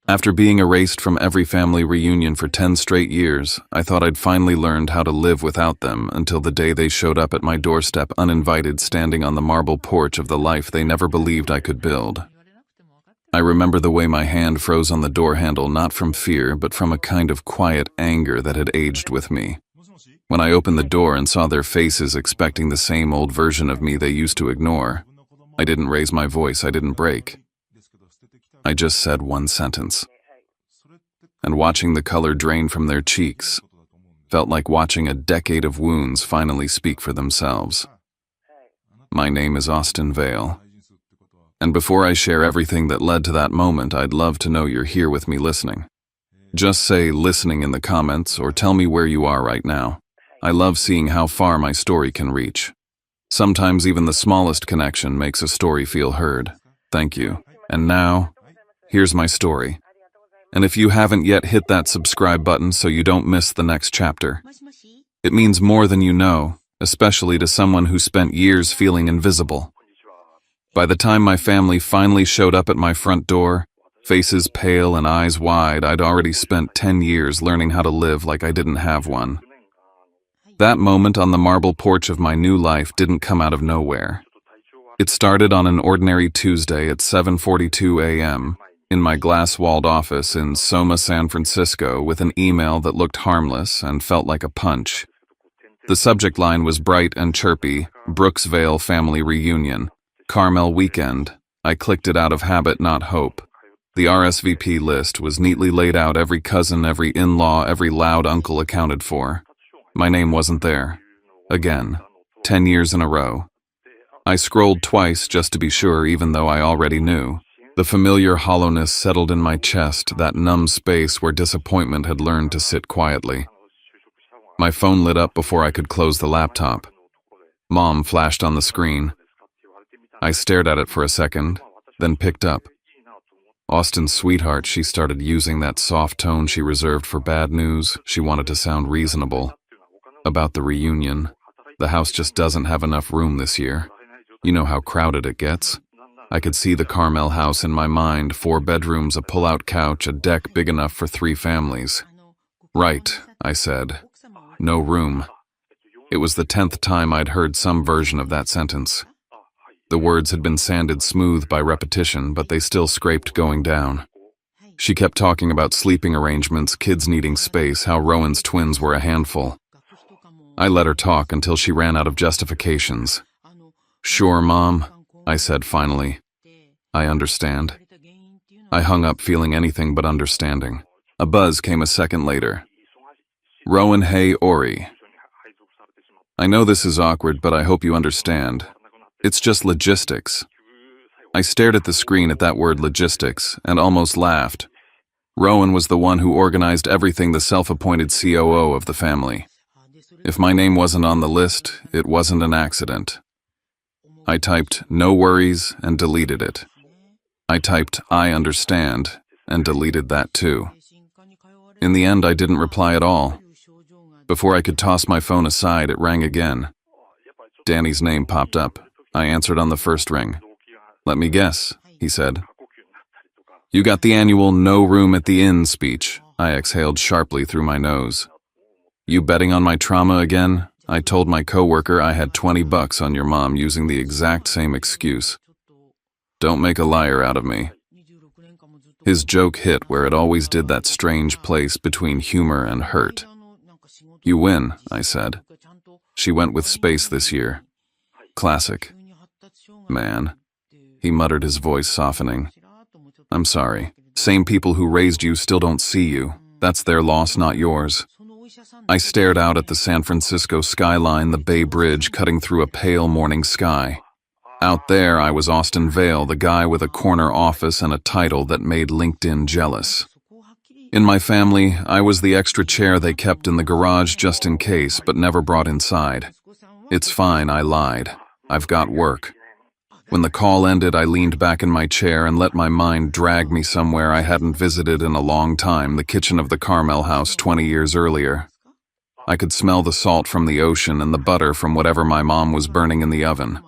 After being erased from every family reunion for 10 straight years, I thought I'd finally learned how to live without them until the day they showed up at my doorstep uninvited, standing on the marble porch of the life they never believed I could build. I remember the way my hand froze on the door handle, not from fear, but from a kind of quiet anger that had aged with me. When I opened the door and saw their faces expecting the same old version of me they used to ignore, I didn't raise my voice, I didn't break. I just said one sentence. And watching the color drain from their cheeks felt like watching a decade of wounds finally speak for themselves. My name is Austin Vale. And before I share everything that led to that moment, I'd love to know you're here with me listening. Just say listening in the comments or tell me where you are right now. I love seeing how far my story can reach. Sometimes even the smallest connection makes a story feel heard. Thank you. And now, here's my story. And if you haven't yet, hit that subscribe button so you don't miss the next chapter. It means more than you know, especially to someone who spent years feeling invisible. By the time my family finally showed up at my front door, faces pale and eyes wide, I'd already spent 10 years learning how to live like I didn't have one. That moment on the marble porch of my new life didn't come out of nowhere. It started on an ordinary Tuesday at 7:42 a.m. in my glass-walled office in Soma, San Francisco, with an email that looked harmless and felt like a punch. The subject line was bright and chirpy: Brooksvale Family Reunion, Carmel Weekend. I clicked it out of habit, not hope. The RSVP list was neatly laid out, every cousin, every in-law, every loud uncle accounted for. My name wasn't there. Again, 10 years in a row. I scrolled twice just to be sure, even though I already knew. The familiar hollowness settled in my chest, that numb space where disappointment had learned to sit quietly. My phone lit up before I could close the laptop. Mom flashed on the screen. I stared at it for a second, then picked up. Austin's sweetheart, she started using that soft tone she reserved for bad news. She wanted to sound reasonable. About the reunion. The house just doesn't have enough room this year. You know how crowded it gets. I could see the Carmel house in my mind, 4 bedrooms, a pull-out couch, a deck big enough for 3 families. Right, I said. No room. It was the 10th time I'd heard some version of that sentence. The words had been sanded smooth by repetition, but they still scraped going down. She kept talking about sleeping arrangements, kids needing space, how Rowan's twins were a handful. I let her talk until she ran out of justifications. Sure, Mom, I said finally. I understand. I hung up, feeling anything but understanding. A buzz came a second later. Rowan, hey, Ori. I know this is awkward, but I hope you understand. It's just logistics. I stared at the screen at that word logistics and almost laughed. Rowan was the one who organized everything, the self-appointed COO of the family. If my name wasn't on the list, it wasn't an accident. I typed "no worries" and deleted it. I typed "I understand" and deleted that too. In the end, I didn't reply at all. Before I could toss my phone aside, it rang again. Danny's name popped up. I answered on the first ring. Let me guess, he said. You got the annual "no room at the inn" speech. I exhaled sharply through my nose. You betting on my trauma again? I told my coworker I had $20 on your mom using the exact same excuse. Don't make a liar out of me. His joke hit where it always did, that strange place between humor and hurt. You win, I said. She went with space this year. Classic. Man. He muttered, his voice softening. I'm sorry. Same people who raised you still don't see you. That's their loss, not yours. I stared out at the San Francisco skyline, the Bay Bridge cutting through a pale morning sky. Out there, I was Austin Vale, the guy with a corner office and a title that made LinkedIn jealous. In my family, I was the extra chair they kept in the garage just in case, but never brought inside. It's fine, I lied. I've got work. When the call ended, I leaned back in my chair and let my mind drag me somewhere I hadn't visited in a long time, the kitchen of the Carmel house 20 years earlier. I could smell the salt from the ocean and the butter from whatever my mom was burning in the oven.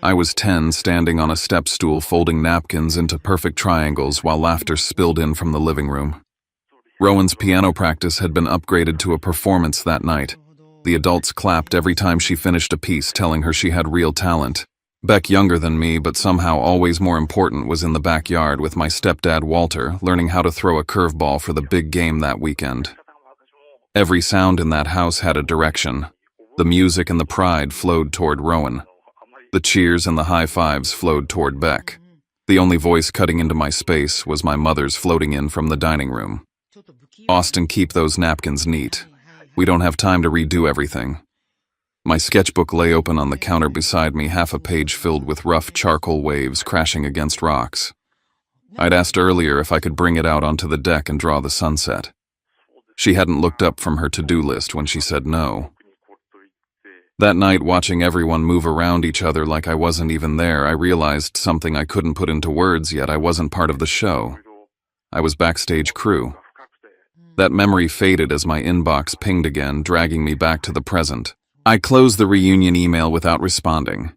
I was 10, standing on a step stool folding napkins into perfect triangles while laughter spilled in from the living room. Rowan's piano practice had been upgraded to a performance that night. The adults clapped every time she finished a piece, telling her she had real talent. Beck, younger than me, but somehow always more important, was in the backyard with my stepdad Walter, learning how to throw a curveball for the big game that weekend. Every sound in that house had a direction. The music and the pride flowed toward Rowan. The cheers and the high fives flowed toward Beck. The only voice cutting into my space was my mother's floating in from the dining room. "Austin, keep those napkins neat. We don't have time to redo everything." My sketchbook lay open on the counter beside me, half a page filled with rough charcoal waves crashing against rocks. I'd asked earlier if I could bring it out onto the deck and draw the sunset. She hadn't looked up from her to-do list when she said no. That night, watching everyone move around each other like I wasn't even there, I realized something I couldn't put into words yet. I wasn't part of the show. I was backstage crew. That memory faded as my inbox pinged again, dragging me back to the present. I closed the reunion email without responding.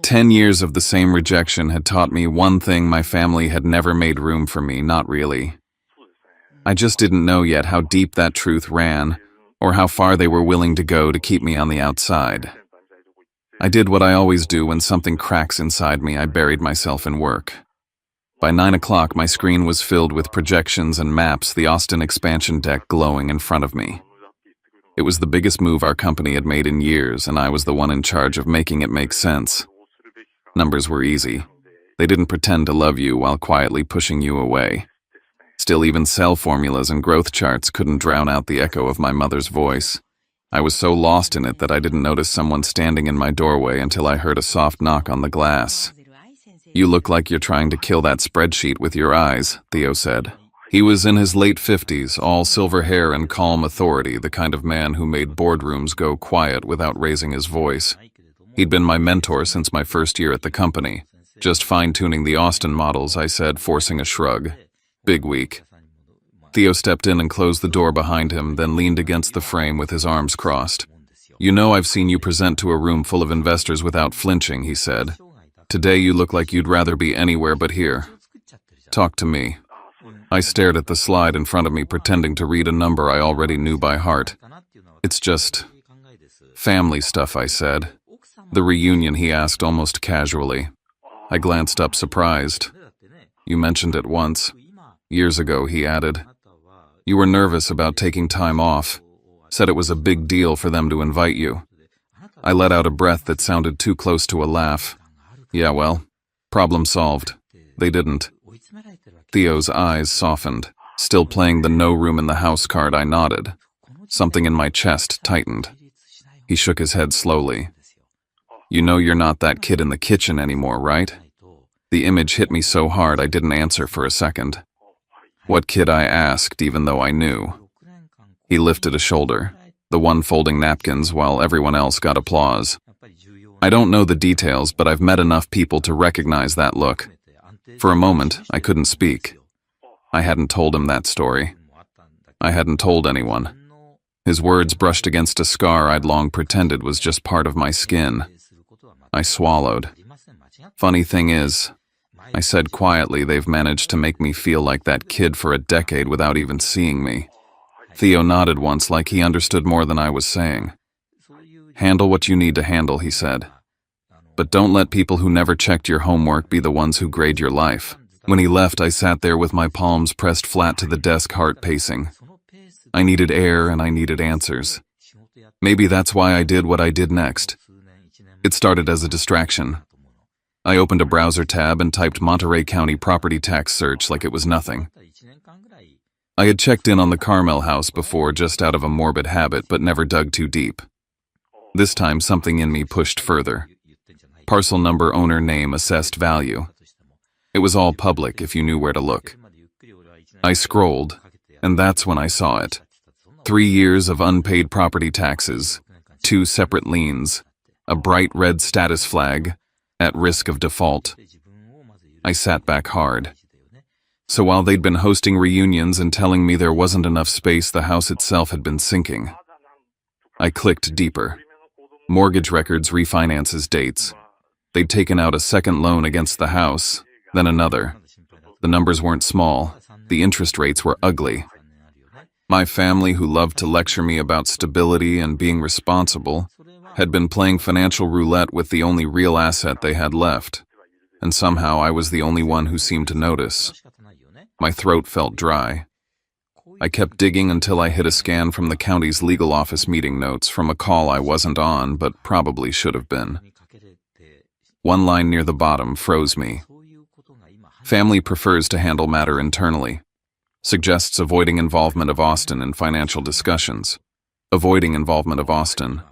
10 years of the same rejection had taught me one thing: my family had never made room for me, not really. I just didn't know yet how deep that truth ran, or how far they were willing to go to keep me on the outside. I did what I always do when something cracks inside me. I buried myself in work. By 9 o'clock, my screen was filled with projections and maps, the Austin expansion deck glowing in front of me. It was the biggest move our company had made in years, and I was the one in charge of making it make sense. Numbers were easy. They didn't pretend to love you while quietly pushing you away. Still, even cell formulas and growth charts couldn't drown out the echo of my mother's voice. I was so lost in it that I didn't notice someone standing in my doorway until I heard a soft knock on the glass. "You look like you're trying to kill that spreadsheet with your eyes," Theo said. He was in his late 50s, all silver hair and calm authority, the kind of man who made boardrooms go quiet without raising his voice. He'd been my mentor since my first year at the company. "Just fine-tuning the Austin models," I said, forcing a shrug. "Big week." Theo stepped in and closed the door behind him, then leaned against the frame with his arms crossed. "You know, I've seen you present to a room full of investors without flinching," he said. "Today you look like you'd rather be anywhere but here. Talk to me." I stared at the slide in front of me, pretending to read a number I already knew by heart. "It's just family stuff," I said. "The reunion?" he asked almost casually. I glanced up, surprised. "You mentioned it once. Years ago," he added. "You were nervous about taking time off. Said it was a big deal for them to invite you." I let out a breath that sounded too close to a laugh. "Yeah, well, problem solved. They didn't." Theo's eyes softened. Still playing the "no room in the house" card, I nodded. Something in my chest tightened. He shook his head slowly. "You know you're not that kid in the kitchen anymore, right?" The image hit me so hard I didn't answer for a second. "What kid?" I asked, even though I knew. He lifted a shoulder, the one folding napkins while everyone else got applause. I don't know the details, but I've met enough people to recognize that look. For a moment, I couldn't speak. I hadn't told him that story. I hadn't told anyone. His words brushed against a scar I'd long pretended was just part of my skin. I swallowed. "Funny thing is," I said quietly, "they've managed to make me feel like that kid for a decade without even seeing me." Theo nodded once, like he understood more than I was saying. "Handle what you need to handle," he said. "But don't let people who never checked your homework be the ones who grade your life." When he left, I sat there with my palms pressed flat to the desk, heart pacing. I needed air and I needed answers. Maybe that's why I did what I did next. It started as a distraction. I opened a browser tab and typed Monterey County property tax search like it was nothing. I had checked in on the Carmel house before, just out of a morbid habit, but never dug too deep. This time something in me pushed further. Parcel number, owner name, assessed value. It was all public if you knew where to look. I scrolled, and that's when I saw it. 3 years of unpaid property taxes, 2 separate liens, a bright red status flag, at risk of default. I sat back hard. So while they'd been hosting reunions and telling me there wasn't enough space, the house itself had been sinking. I clicked deeper. Mortgage records, refinances, dates. They'd taken out a second loan against the house, then another. The numbers weren't small. The interest rates were ugly. My family, who loved to lecture me about stability and being responsible, had been playing financial roulette with the only real asset they had left, and somehow I was the only one who seemed to notice. My throat felt dry. I kept digging until I hit a scan from the county's legal office meeting notes from a call I wasn't on but probably should have been. One line near the bottom froze me. Family prefers to handle matter internally. Suggests avoiding involvement of Austin in financial discussions. Avoiding involvement of Austin.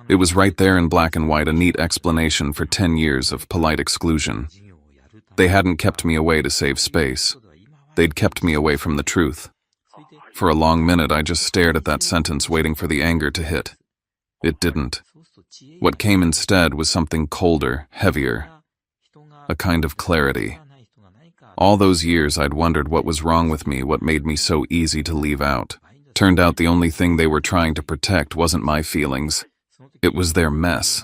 It was right there in black and white, a neat explanation for 10 years of polite exclusion. They hadn't kept me away to save space. They'd kept me away from the truth. For a long minute, I just stared at that sentence, waiting for the anger to hit. It didn't. What came instead was something colder, heavier. A kind of clarity. All those years I'd wondered what was wrong with me, what made me so easy to leave out. Turned out the only thing they were trying to protect wasn't my feelings. It was their mess.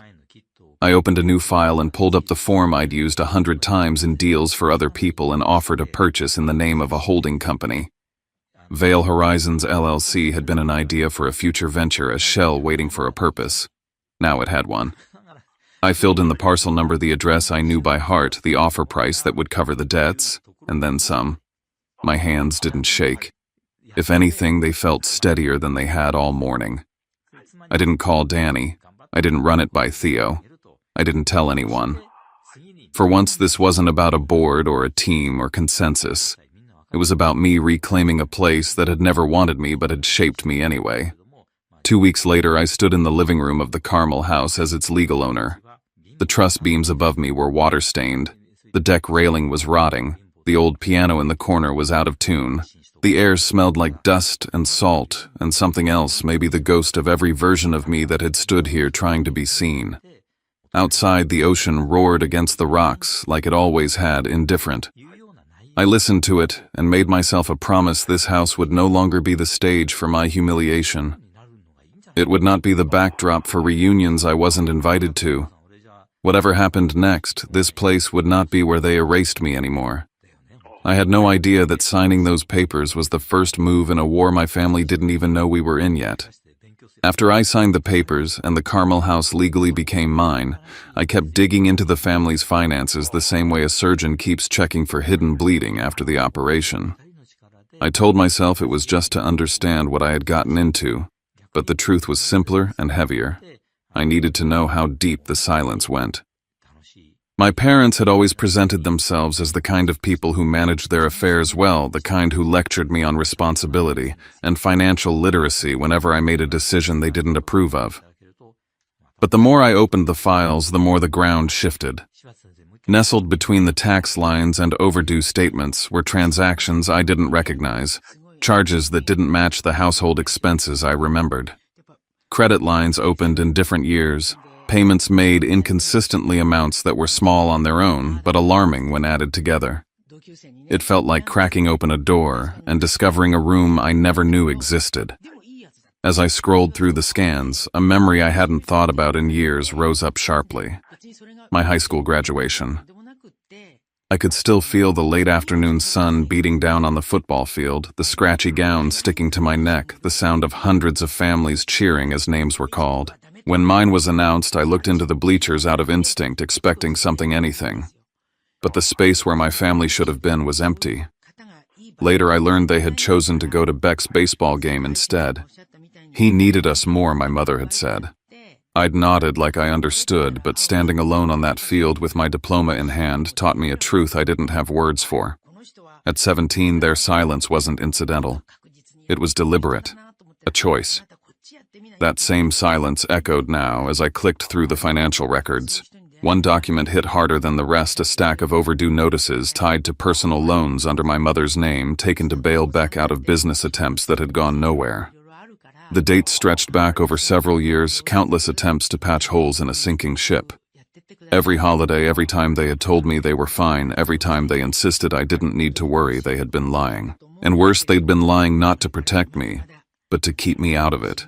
I opened a new file and pulled up the form I'd used 100 times in deals for other people and offered a purchase in the name of a holding company. Vale Horizons LLC had been an idea for a future venture, a shell waiting for a purpose. Now it had one. I filled in the parcel number, the address I knew by heart, the offer price that would cover the debts, and then some. My hands didn't shake. If anything, they felt steadier than they had all morning. I didn't call Danny. I didn't run it by Theo. I didn't tell anyone. For once, this wasn't about a board or a team or consensus. It was about me reclaiming a place that had never wanted me but had shaped me anyway. 2 weeks later, I stood in the living room of the Carmel house as its legal owner. The truss beams above me were water-stained. The deck railing was rotting. The old piano in the corner was out of tune. The air smelled like dust and salt and something else, maybe the ghost of every version of me that had stood here trying to be seen. Outside, the ocean roared against the rocks like it always had, indifferent. I listened to it and made myself a promise this house would no longer be the stage for my humiliation. It would not be the backdrop for reunions I wasn't invited to. Whatever happened next, this place would not be where they erased me anymore. I had no idea that signing those papers was the first move in a war my family didn't even know we were in yet. After I signed the papers and the Carmel house legally became mine, I kept digging into the family's finances the same way a surgeon keeps checking for hidden bleeding after the operation. I told myself it was just to understand what I had gotten into, but the truth was simpler and heavier. I needed to know how deep the silence went. My parents had always presented themselves as the kind of people who managed their affairs well, the kind who lectured me on responsibility and financial literacy whenever I made a decision they didn't approve of. But the more I opened the files, the more the ground shifted. Nestled between the tax lines and overdue statements were transactions I didn't recognize, charges that didn't match the household expenses I remembered. Credit lines opened in different years, payments made inconsistently, amounts that were small on their own but alarming when added together. It felt like cracking open a door and discovering a room I never knew existed. As I scrolled through the scans, a memory I hadn't thought about in years rose up sharply. My high school graduation. I could still feel the late afternoon sun beating down on the football field, the scratchy gown sticking to my neck, the sound of hundreds of families cheering as names were called. When mine was announced, I looked into the bleachers out of instinct, expecting anything. But the space where my family should have been was empty. Later, I learned they had chosen to go to Beck's baseball game instead. He needed us more, my mother had said. I'd nodded like I understood, but standing alone on that field with my diploma in hand taught me a truth I didn't have words for. At 17, their silence wasn't incidental. It was deliberate, a choice. That same silence echoed now as I clicked through the financial records. One document hit harder than the rest, a stack of overdue notices tied to personal loans under my mother's name taken to bail Beck out of business attempts that had gone nowhere. The dates stretched back over several years, countless attempts to patch holes in a sinking ship. Every holiday, every time they had told me they were fine, every time they insisted I didn't need to worry, they had been lying. And worse, they'd been lying not to protect me, but to keep me out of it.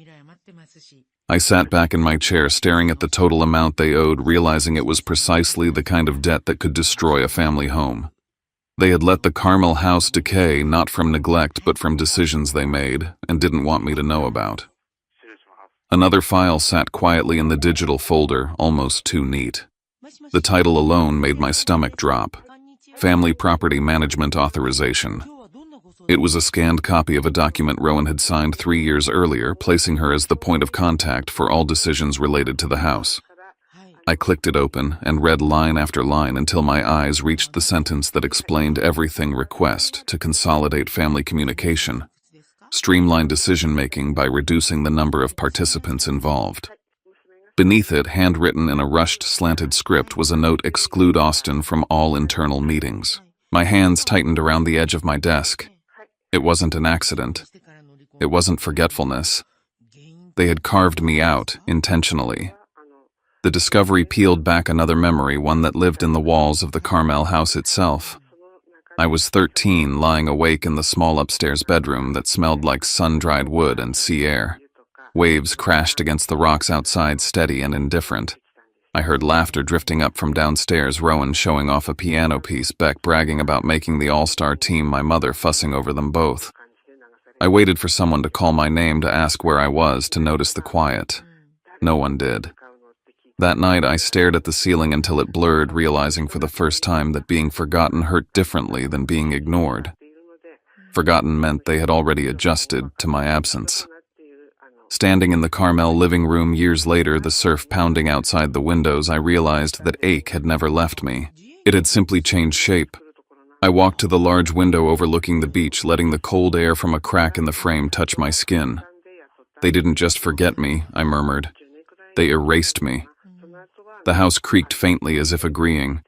I sat back in my chair staring at the total amount they owed, realizing it was precisely the kind of debt that could destroy a family home. They had let the Carmel house decay not from neglect but from decisions they made and didn't want me to know about. Another file sat quietly in the digital folder, almost too neat. The title alone made my stomach drop. Family Property Management Authorization. It was a scanned copy of a document Rowan had signed 3 years earlier, placing her as the point of contact for all decisions related to the house. I clicked it open and read line after line until my eyes reached the sentence that explained everything: request to consolidate family communication, streamline decision-making by reducing the number of participants involved. Beneath it, handwritten in a rushed, slanted script, was a note: exclude Austin from all internal meetings. My hands tightened around the edge of my desk. It wasn't an accident. It wasn't forgetfulness. They had carved me out, intentionally. The discovery peeled back another memory, one that lived in the walls of the Carmel house itself. I was 13, lying awake in the small upstairs bedroom that smelled like sun-dried wood and sea air. Waves crashed against the rocks outside, steady and indifferent. I heard laughter drifting up from downstairs, Rowan showing off a piano piece, Beck bragging about making the all-star team, my mother fussing over them both. I waited for someone to call my name, to ask where I was, to notice the quiet. No one did. That night I stared at the ceiling until it blurred, realizing for the first time that being forgotten hurt differently than being ignored. Forgotten meant they had already adjusted to my absence. Standing in the Carmel living room years later, the surf pounding outside the windows, I realized that ache had never left me. It had simply changed shape. I walked to the large window overlooking the beach, letting the cold air from a crack in the frame touch my skin. They didn't just forget me, I murmured. They erased me. The house creaked faintly, as if agreeing.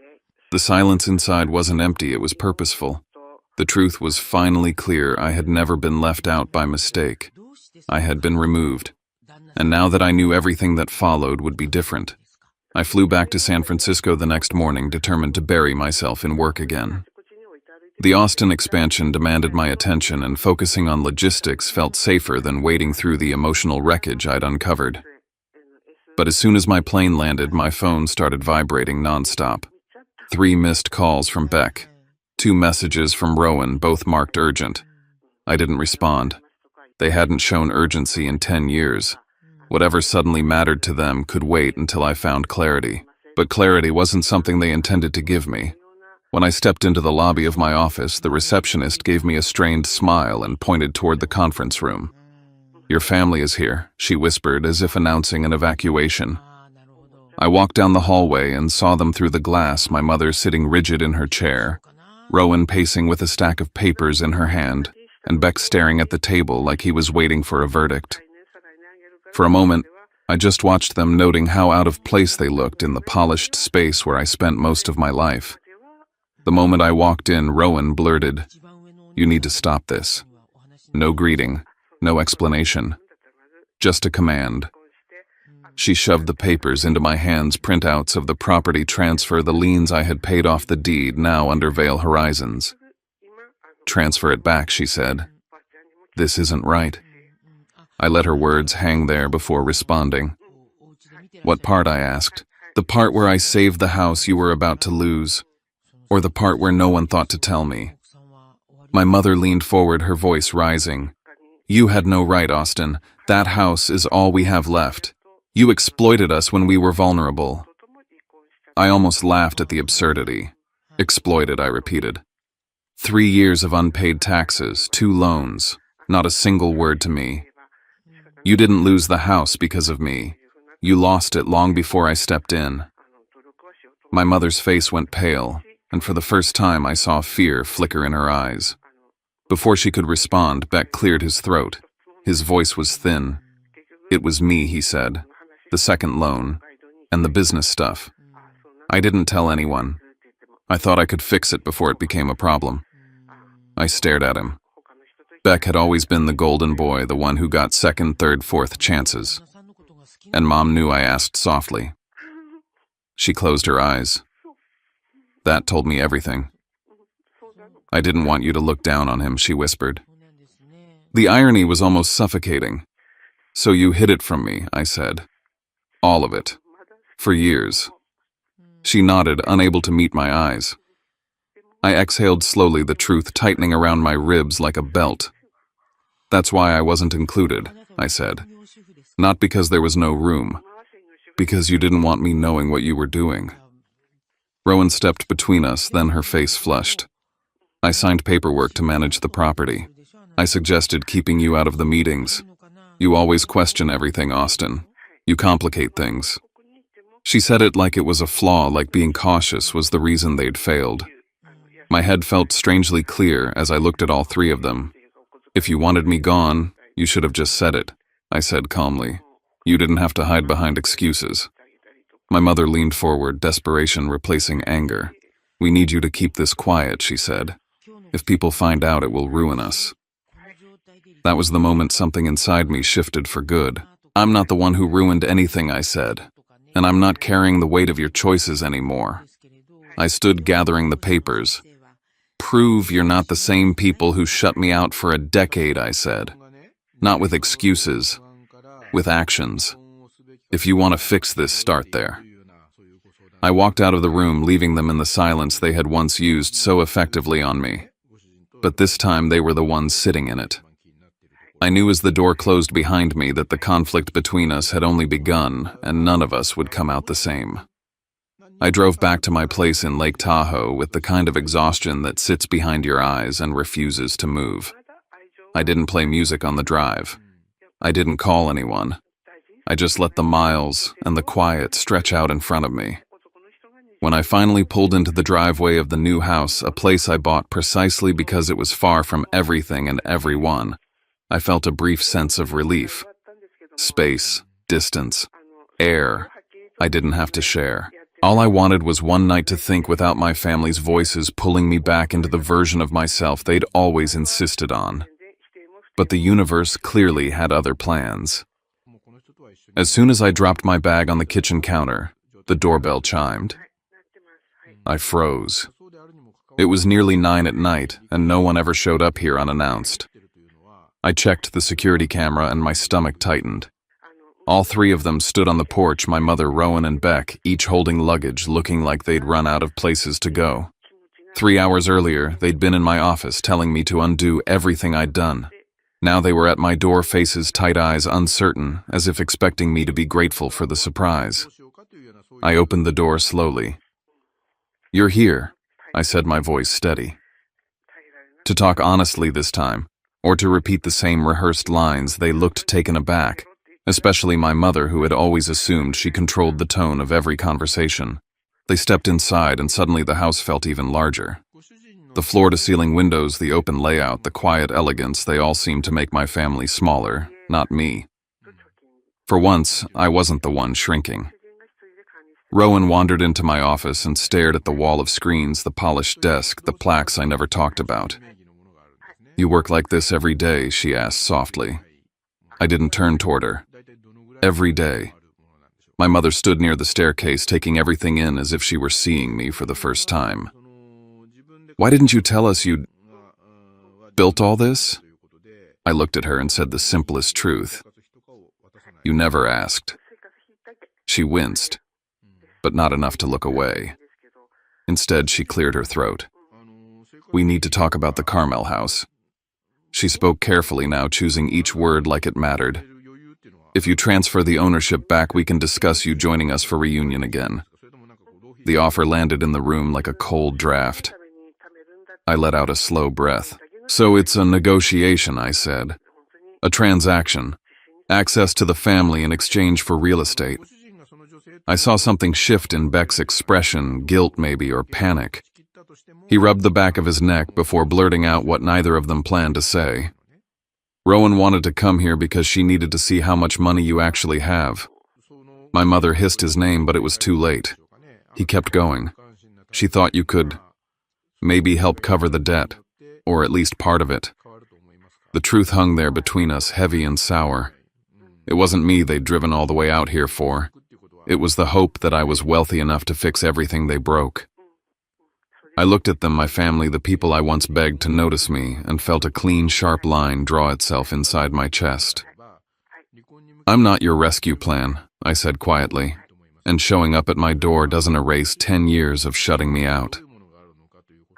The silence inside wasn't empty, it was purposeful. The truth was finally clear: I had never been left out by mistake. I had been removed. And now that I knew, everything that followed would be different. I flew back to San Francisco the next morning, determined to bury myself in work again. The Austin expansion demanded my attention, and focusing on logistics felt safer than wading through the emotional wreckage I'd uncovered. But as soon as my plane landed, my phone started vibrating nonstop. 3 missed calls from Beck. 2 messages from Rowan, both marked urgent. I didn't respond. They hadn't shown urgency in 10 years. Whatever suddenly mattered to them could wait until I found clarity. But clarity wasn't something they intended to give me. When I stepped into the lobby of my office, the receptionist gave me a strained smile and pointed toward the conference room. Your family is here, she whispered, as if announcing an evacuation. I walked down the hallway and saw them through the glass, my mother sitting rigid in her chair, Rowan pacing with a stack of papers in her hand, and Beck staring at the table like he was waiting for a verdict. For a moment, I just watched them, noting how out of place they looked in the polished space where I spent most of my life. The moment I walked in, Rowan blurted, "You need to stop this." No greeting, no explanation, just a command. She shoved the papers into my hands, printouts of the property transfer, the liens I had paid off the deed, now under Vail Horizons. "Transfer it back," she said. "This isn't right." I let her words hang there before responding. "What part?" I asked. "The part where I saved the house you were about to lose, or the part where no one thought to tell me?" My mother leaned forward, her voice rising. "You had no right, Austin. That house is all we have left. You exploited us when we were vulnerable." I almost laughed at the absurdity. "Exploited," I repeated. 3 years of unpaid taxes, 2 loans, not a single word to me. You didn't lose the house because of me. You lost it long before I stepped in. My mother's face went pale, and for the first time I saw fear flicker in her eyes. Before she could respond, Beck cleared his throat. His voice was thin. "It was me," he said. "The second loan, and the business stuff. I didn't tell anyone. I thought I could fix it before it became a problem." I stared at him. Beck had always been the golden boy, the one who got second, third, fourth chances. "And Mom knew?" I asked softly. She closed her eyes. "That told me everything." "I didn't want you to look down on him," she whispered. The irony was almost suffocating. So you hid it from me, I said. All of it. For years. She nodded, unable to meet my eyes. I exhaled slowly, the truth tightening around my ribs like a belt. That's why I wasn't included, I said. Not because there was no room. Because you didn't want me knowing what you were doing. Rowan stepped between us, then her face flushed. I signed paperwork to manage the property. I suggested keeping you out of the meetings. You always question everything, Austin. You complicate things. She said it like it was a flaw, like being cautious was the reason they'd failed. My head felt strangely clear as I looked at all three of them. If you wanted me gone, you should have just said it, I said calmly. You didn't have to hide behind excuses. My mother leaned forward, desperation replacing anger. We need you to keep this quiet, she said. If people find out, it will ruin us. That was the moment something inside me shifted for good. I'm not the one who ruined anything, I said. And I'm not carrying the weight of your choices anymore. I stood gathering the papers. Prove you're not the same people who shut me out for a decade, I said. Not with excuses, with actions. If you want to fix this, start there. I walked out of the room, leaving them in the silence they had once used so effectively on me. But this time they were the ones sitting in it. I knew as the door closed behind me that the conflict between us had only begun, and none of us would come out the same. I drove back to my place in Lake Tahoe with the kind of exhaustion that sits behind your eyes and refuses to move. I didn't play music on the drive. I didn't call anyone. I just let the miles and the quiet stretch out in front of me. When I finally pulled into the driveway of the new house, a place I bought precisely because it was far from everything and everyone, I felt a brief sense of relief. Space, distance, air. I didn't have to share. All I wanted was one night to think without my family's voices pulling me back into the version of myself they'd always insisted on. But the universe clearly had other plans. As soon as I dropped my bag on the kitchen counter, the doorbell chimed. I froze. It was nearly 9 at night, and no one ever showed up here unannounced. I checked the security camera and my stomach tightened. All three of them stood on the porch, my mother, Rowan, and Beck, each holding luggage, looking like they'd run out of places to go. 3 hours earlier, they'd been in my office telling me to undo everything I'd done. Now they were at my door, faces, tight eyes, uncertain, as if expecting me to be grateful for the surprise. I opened the door slowly. You're here, I said, my voice steady. To talk honestly this time, or to repeat the same rehearsed lines. They looked taken aback. Especially my mother, who had always assumed she controlled the tone of every conversation. They stepped inside, and suddenly the house felt even larger. The floor-to-ceiling windows, the open layout, the quiet elegance, they all seemed to make my family smaller, not me. For once, I wasn't the one shrinking. Rowan wandered into my office and stared at the wall of screens, the polished desk, the plaques I never talked about. You work like this every day, she asked softly. I didn't turn toward her. Every day. My mother stood near the staircase, taking everything in as if she were seeing me for the first time. Why didn't you tell us you'd built all this? I looked at her and said the simplest truth. You never asked. She winced, but not enough to look away. Instead, she cleared her throat. We need to talk about the Carmel house. She spoke carefully now, choosing each word like it mattered. If you transfer the ownership back, we can discuss you joining us for reunion again. The offer landed in the room like a cold draft. I let out a slow breath. So it's a negotiation, I said. A transaction. Access to the family in exchange for real estate. I saw something shift in Beck's expression, guilt maybe, or panic. He rubbed the back of his neck before blurting out what neither of them planned to say. Rowan wanted to come here because she needed to see how much money you actually have. My mother hissed his name, but it was too late. He kept going. She thought you could maybe help cover the debt, or at least part of it. The truth hung there between us, heavy and sour. It wasn't me they'd driven all the way out here for. It was the hope that I was wealthy enough to fix everything they broke. I looked at them, my family, the people I once begged to notice me, and felt a clean, sharp line draw itself inside my chest. I'm not your rescue plan, I said quietly, and showing up at my door doesn't erase 10 years of shutting me out.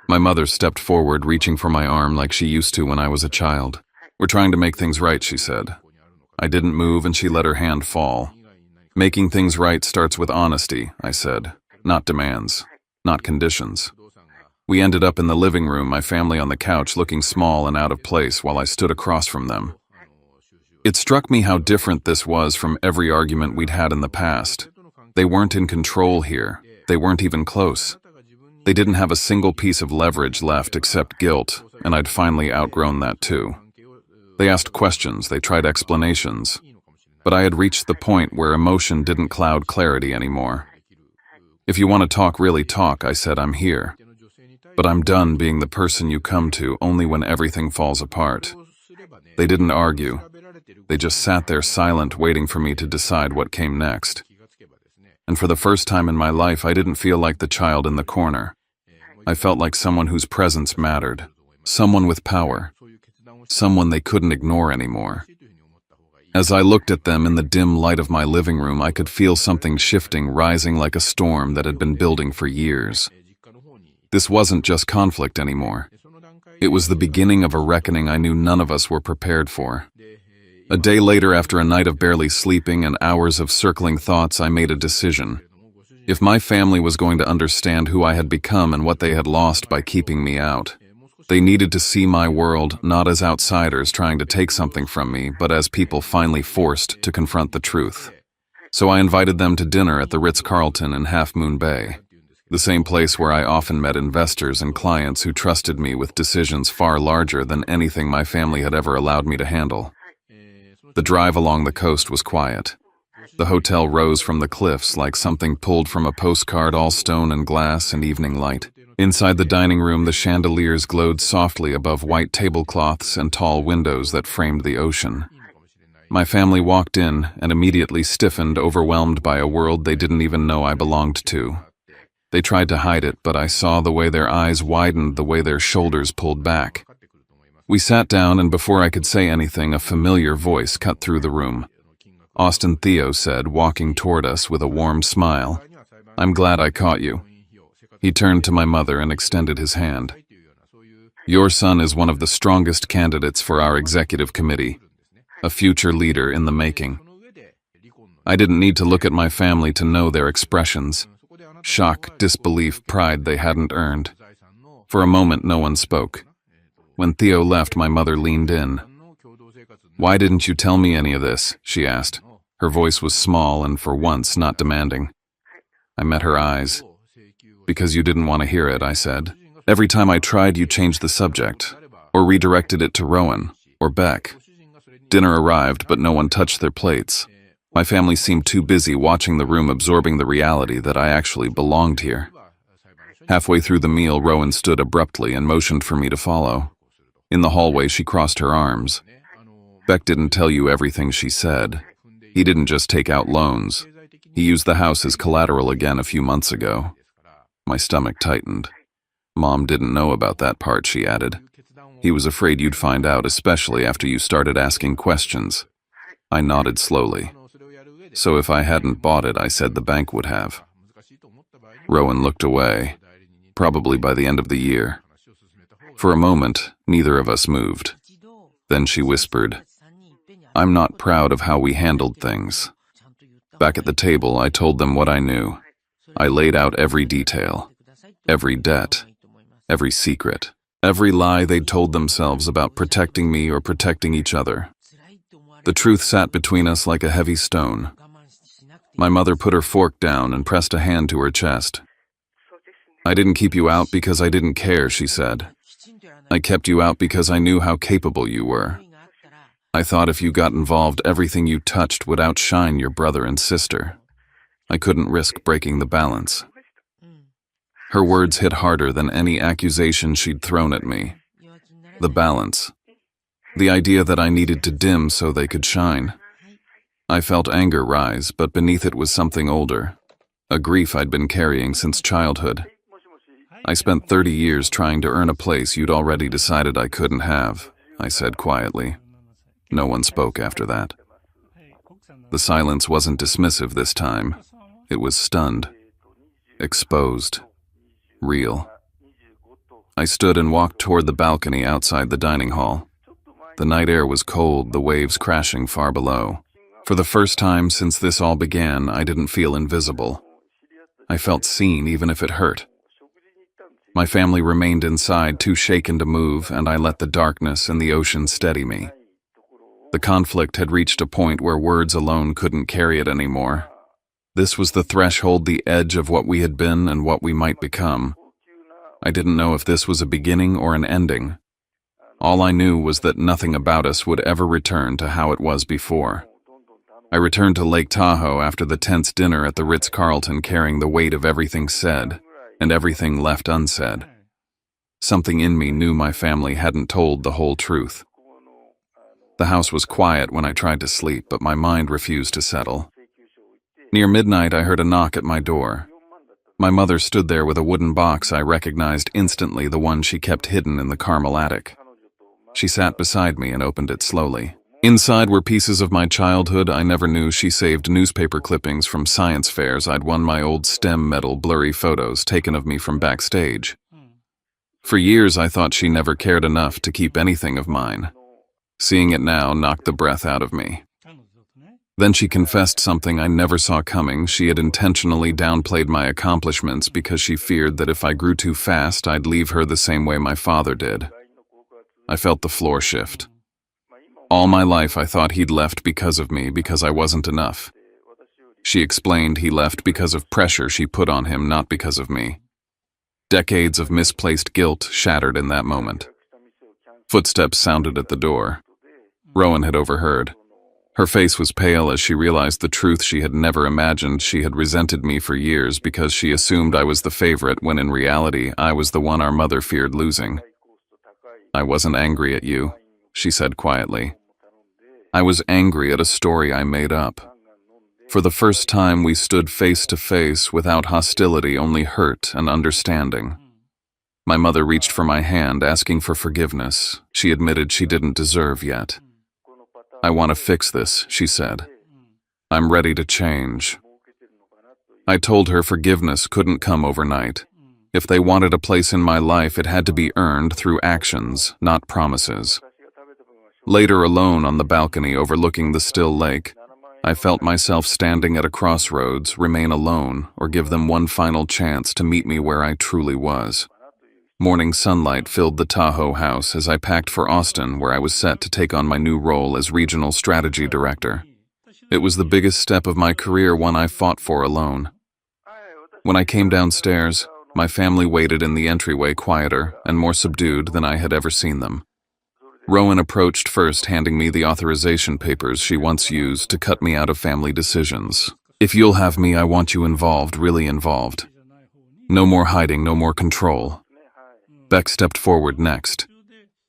My mother stepped forward, reaching for my arm like she used to when I was a child. We're trying to make things right, she said. I didn't move and she let her hand fall. Making things right starts with honesty, I said, not demands, not conditions. We ended up in the living room, my family on the couch looking small and out of place while I stood across from them. It struck me how different this was from every argument we'd had in the past. They weren't in control here. They weren't even close. They didn't have a single piece of leverage left except guilt, and I'd finally outgrown that too. They asked questions, they tried explanations, but I had reached the point where emotion didn't cloud clarity anymore. If you want to talk, really talk, I said, I'm here. But I'm done being the person you come to only when everything falls apart. They didn't argue. They just sat there silent, waiting for me to decide what came next. And for the first time in my life, I didn't feel like the child in the corner. I felt like someone whose presence mattered, someone with power, someone they couldn't ignore anymore. As I looked at them in the dim light of my living room, I could feel something shifting, rising like a storm that had been building for years. This wasn't just conflict anymore. It was the beginning of a reckoning I knew none of us were prepared for. A day later, after a night of barely sleeping and hours of circling thoughts, I made a decision. If my family was going to understand who I had become and what they had lost by keeping me out, they needed to see my world not as outsiders trying to take something from me, but as people finally forced to confront the truth. So I invited them to dinner at the Ritz-Carlton in Half Moon Bay, the same place where I often met investors and clients who trusted me with decisions far larger than anything my family had ever allowed me to handle. The drive along the coast was quiet. The hotel rose from the cliffs like something pulled from a postcard, all stone and glass and evening light. Inside the dining room, the chandeliers glowed softly above white tablecloths and tall windows that framed the ocean. My family walked in and immediately stiffened, overwhelmed by a world they didn't even know I belonged to. They tried to hide it, but I saw the way their eyes widened, the way their shoulders pulled back. We sat down, and before I could say anything, a familiar voice cut through the room. Austin, Theo said, walking toward us with a warm smile. I'm glad I caught you. He turned to my mother and extended his hand. Your son is one of the strongest candidates for our executive committee, a future leader in the making. I didn't need to look at my family to know their expressions. Shock, disbelief, pride they hadn't earned. For a moment, no one spoke. When Theo left, my mother leaned in. Why didn't you tell me any of this? She asked. Her voice was small and, for once, not demanding. I met her eyes. Because you didn't want to hear it, I said. Every time I tried, you changed the subject, or redirected it to Rowan, or Beck. Dinner arrived, but no one touched their plates. My family seemed too busy watching the room, absorbing the reality that I actually belonged here. Halfway through the meal, Rowan stood abruptly and motioned for me to follow. In the hallway, she crossed her arms. Beck didn't tell you everything she said. He didn't just take out loans. He used the house as collateral again a few months ago. My stomach tightened. Mom didn't know about that part, she added. He was afraid you'd find out, especially after you started asking questions. I nodded slowly. So if I hadn't bought it, I said the bank would have. Rowan looked away, probably by the end of the year. For a moment, neither of us moved. Then she whispered, I'm not proud of how we handled things. Back at the table, I told them what I knew. I laid out every detail, every debt, every secret, every lie they'd told themselves about protecting me or protecting each other. The truth sat between us like a heavy stone. My mother put her fork down and pressed a hand to her chest. I didn't keep you out because I didn't care, she said. I kept you out because I knew how capable you were. I thought if you got involved, everything you touched would outshine your brother and sister. I couldn't risk breaking the balance. Her words hit harder than any accusation she'd thrown at me. The balance. The idea that I needed to dim so they could shine. I felt anger rise, but beneath it was something older. A grief I'd been carrying since childhood. I spent 30 years trying to earn a place you'd already decided I couldn't have, I said quietly. No one spoke after that. The silence wasn't dismissive this time. It was stunned, exposed, real. I stood and walked toward the balcony outside the dining hall. The night air was cold, the waves crashing far below. For the first time since this all began, I didn't feel invisible. I felt seen, even if it hurt. My family remained inside, too shaken to move, and I let the darkness and the ocean steady me. The conflict had reached a point where words alone couldn't carry it anymore. This was the threshold, the edge of what we had been and what we might become. I didn't know if this was a beginning or an ending. All I knew was that nothing about us would ever return to how it was before. I returned to Lake Tahoe after the tense dinner at the Ritz-Carlton, carrying the weight of everything said and everything left unsaid. Something in me knew my family hadn't told the whole truth. The house was quiet when I tried to sleep, but my mind refused to settle. Near midnight, I heard a knock at my door. My mother stood there with a wooden box I recognized instantly, the one she kept hidden in the Carmel attic. She sat beside me and opened it slowly. Inside were pieces of my childhood I never knew. She saved newspaper clippings from science fairs I'd won, my old STEM medal, blurry photos taken of me from backstage. For years I thought she never cared enough to keep anything of mine. Seeing it now knocked the breath out of me. Then she confessed something I never saw coming. She had intentionally downplayed my accomplishments because she feared that if I grew too fast, I'd leave her the same way my father did. I felt the floor shift. All my life I thought he'd left because of me, because I wasn't enough. She explained he left because of pressure she put on him, not because of me. Decades of misplaced guilt shattered in that moment. Footsteps sounded at the door. Rowan had overheard. Her face was pale as she realized the truth she had never imagined. She had resented me for years because she assumed I was the favorite, when in reality I was the one our mother feared losing. "I wasn't angry at you," she said quietly. "I was angry at a story I made up." For the first time we stood face to face, without hostility, only hurt and understanding. My mother reached for my hand, asking for forgiveness. She admitted she didn't deserve yet. "I want to fix this," she said. "I'm ready to change." I told her forgiveness couldn't come overnight. If they wanted a place in my life, it had to be earned through actions, not promises. Later, alone on the balcony overlooking the still lake, I felt myself standing at a crossroads: remain alone or give them one final chance to meet me where I truly was. Morning sunlight filled the Tahoe house as I packed for Austin, where I was set to take on my new role as Regional Strategy Director. It was the biggest step of my career, one I fought for alone. When I came downstairs, my family waited in the entryway, quieter and more subdued than I had ever seen them. Rowan approached first, handing me the authorization papers she once used to cut me out of family decisions. "If you'll have me, I want you involved, really involved. No more hiding, no more control." Beck stepped forward next.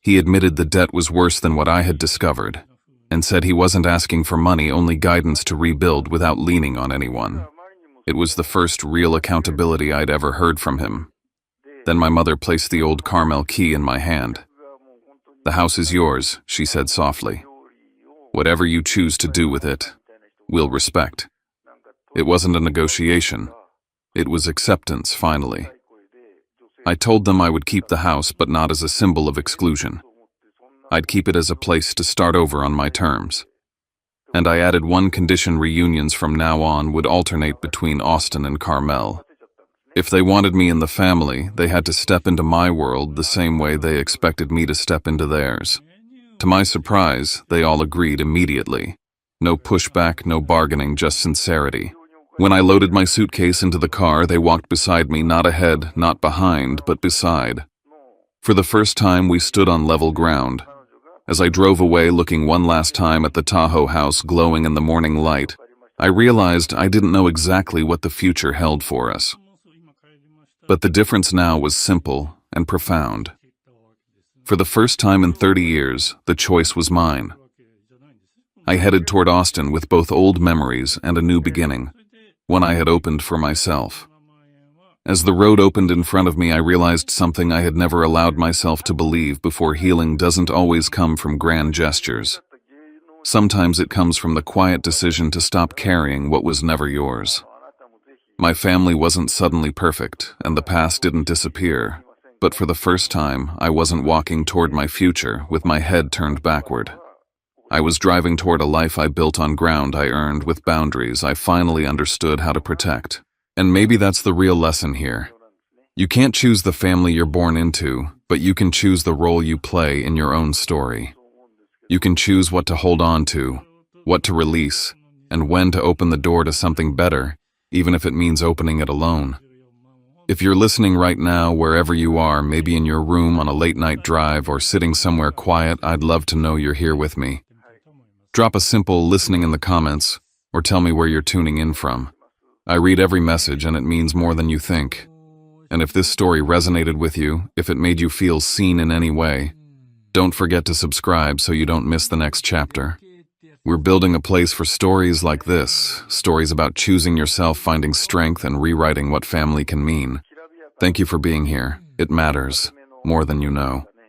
He admitted the debt was worse than what I had discovered, and said he wasn't asking for money, only guidance to rebuild without leaning on anyone. It was the first real accountability I'd ever heard from him. Then my mother placed the old Carmel key in my hand. "The house is yours," she said softly. "Whatever you choose to do with it, we'll respect." It wasn't a negotiation. It was acceptance, finally. I told them I would keep the house, but not as a symbol of exclusion. I'd keep it as a place to start over on my terms. And I added one condition: reunions from now on would alternate between Austin and Carmel. If they wanted me in the family, they had to step into my world the same way they expected me to step into theirs. To my surprise, they all agreed immediately. No pushback, no bargaining, just sincerity. When I loaded my suitcase into the car, they walked beside me, not ahead, not behind, but beside. For the first time, we stood on level ground. As I drove away, looking one last time at the Tahoe house glowing in the morning light, I realized I didn't know exactly what the future held for us. But the difference now was simple and profound. For the first time in 30 years, the choice was mine. I headed toward Austin with both old memories and a new beginning, one I had opened for myself. As the road opened in front of me, I realized something I had never allowed myself to believe before: healing doesn't always come from grand gestures. Sometimes it comes from the quiet decision to stop carrying what was never yours. My family wasn't suddenly perfect, and the past didn't disappear. But for the first time, I wasn't walking toward my future with my head turned backward. I was driving toward a life I built on ground I earned with boundaries I finally understood how to protect. And maybe that's the real lesson here. You can't choose the family you're born into, but you can choose the role you play in your own story. You can choose what to hold on to, what to release, and when to open the door to something better, even if it means opening it alone. If you're listening right now, wherever you are, maybe in your room on a late-night drive or sitting somewhere quiet, I'd love to know you're here with me. Drop a simple listening in the comments, or tell me where you're tuning in from. I read every message, and it means more than you think. And if this story resonated with you, if it made you feel seen in any way, don't forget to subscribe so you don't miss the next chapter. We're building a place for stories like this, stories about choosing yourself, finding strength, and rewriting what family can mean. Thank you for being here. It matters, more than you know.